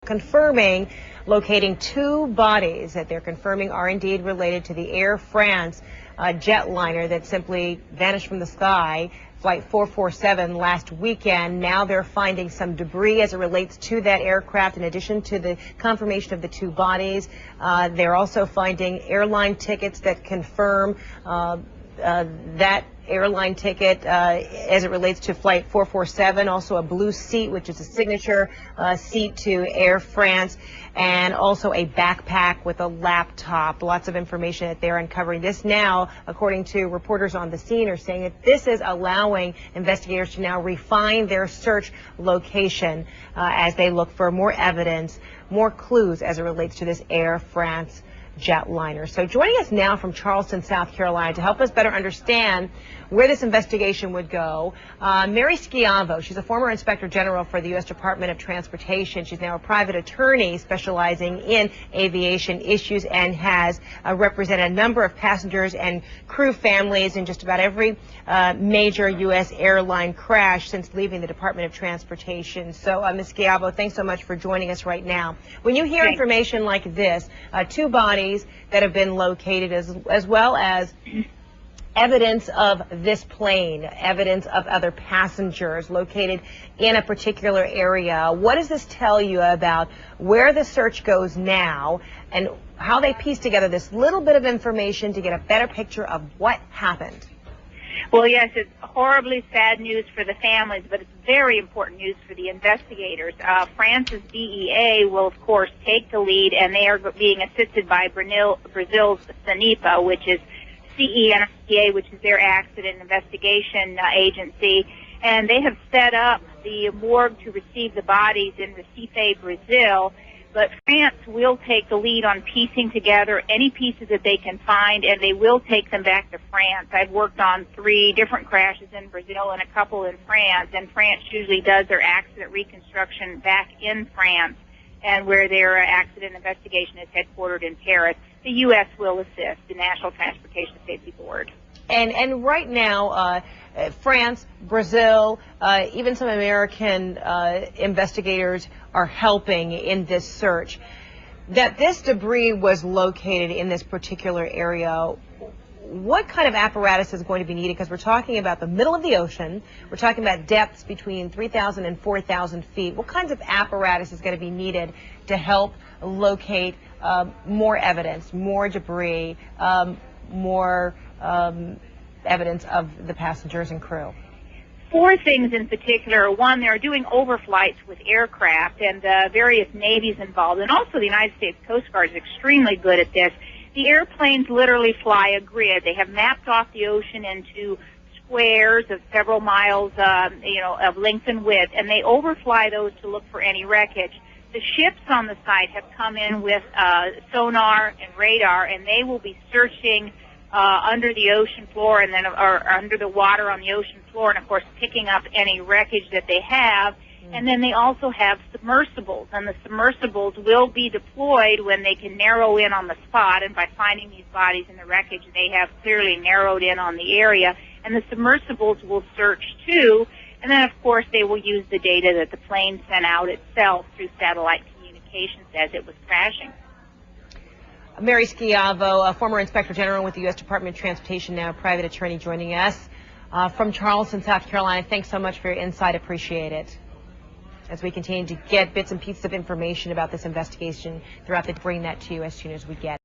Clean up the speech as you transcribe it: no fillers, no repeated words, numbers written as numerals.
confirming locating two bodies that they're confirming are indeed related to the Air France jetliner that simply vanished from the sky, Flight 447, last weekend. Now they're finding some debris as it relates to that aircraft in addition to the confirmation of the two bodies. They're also finding airline tickets that confirm that airline ticket as it relates to Flight 447, also a blue seat, which is a signature seat to Air France, and also a backpack with a laptop. Lots of information that they're uncovering. This now, according to reporters on the scene, are saying that this is allowing investigators to now refine their search location as they look for more evidence, more clues as it relates to this Air France jetliner. So joining us now from Charleston, South Carolina, to help us better understand where this investigation would go, Mary Schiavo. She's a former Inspector General for the U.S. Department of Transportation. She's now a private attorney specializing in aviation issues and has represented a number of passengers and crew families in just about every major U.S. airline crash since leaving the Department of Transportation. So, Ms. Schiavo, thanks so much for joining us right now. When you hear information like this, two bodies that have been located as well as evidence of this plane, evidence of other passengers located in a particular area, what does this tell you about where the search goes now and how they piece together this little bit of information to get a better picture of what happened? Well, yes, it's horribly sad news for the families, but it's very important news for the investigators. France's DEA will, of course, take the lead, and they are being assisted by Brazil's CENIPA, which is CENRCA, which is their accident investigation agency. And they have set up the morgue to receive the bodies in Recife, Brazil. But France will take the lead on piecing together any pieces that they can find, and they will take them back to France. I've worked on 3 different crashes in Brazil and a couple in France, and France usually does their accident reconstruction back in France, and where their accident investigation is headquartered in Paris. The U.S. will assist, the National Transportation Safety Board. And right now, France, Brazil, even some American investigators are helping in this search. That this debris was located in this particular area, what kind of apparatus is going to be needed? Because we're talking about the middle of the ocean. We're talking about depths between 3,000 and 4,000 feet. What kinds of apparatus is going to be needed to help locate more evidence, more debris, more evidence of the passengers and crew? 4 things in particular. One, they're doing overflights with aircraft, and various navies involved, and also the United States Coast Guard is extremely good at this. The airplanes literally fly a grid. They have mapped off the ocean into squares of several miles, of length and width, and they overfly those to look for any wreckage. The ships on the site have come in with sonar and radar, and they will be searching under the ocean floor and then or under the water on the ocean floor, and of course picking up any wreckage that they have. And then they also have submersibles, and the submersibles will be deployed when they can narrow in on the spot. And by finding these bodies in the wreckage, they have clearly narrowed in on the area, and the submersibles will search too. And then, of course, they will use the data that the plane sent out itself through satellite communications as it was crashing. Mary Schiavo, a former Inspector General with the U.S. Department of Transportation, now a private attorney, joining us from Charleston, South Carolina. Thanks so much for your insight. Appreciate it. As we continue to get bits and pieces of information about this investigation throughout the, bring that to you as soon as we get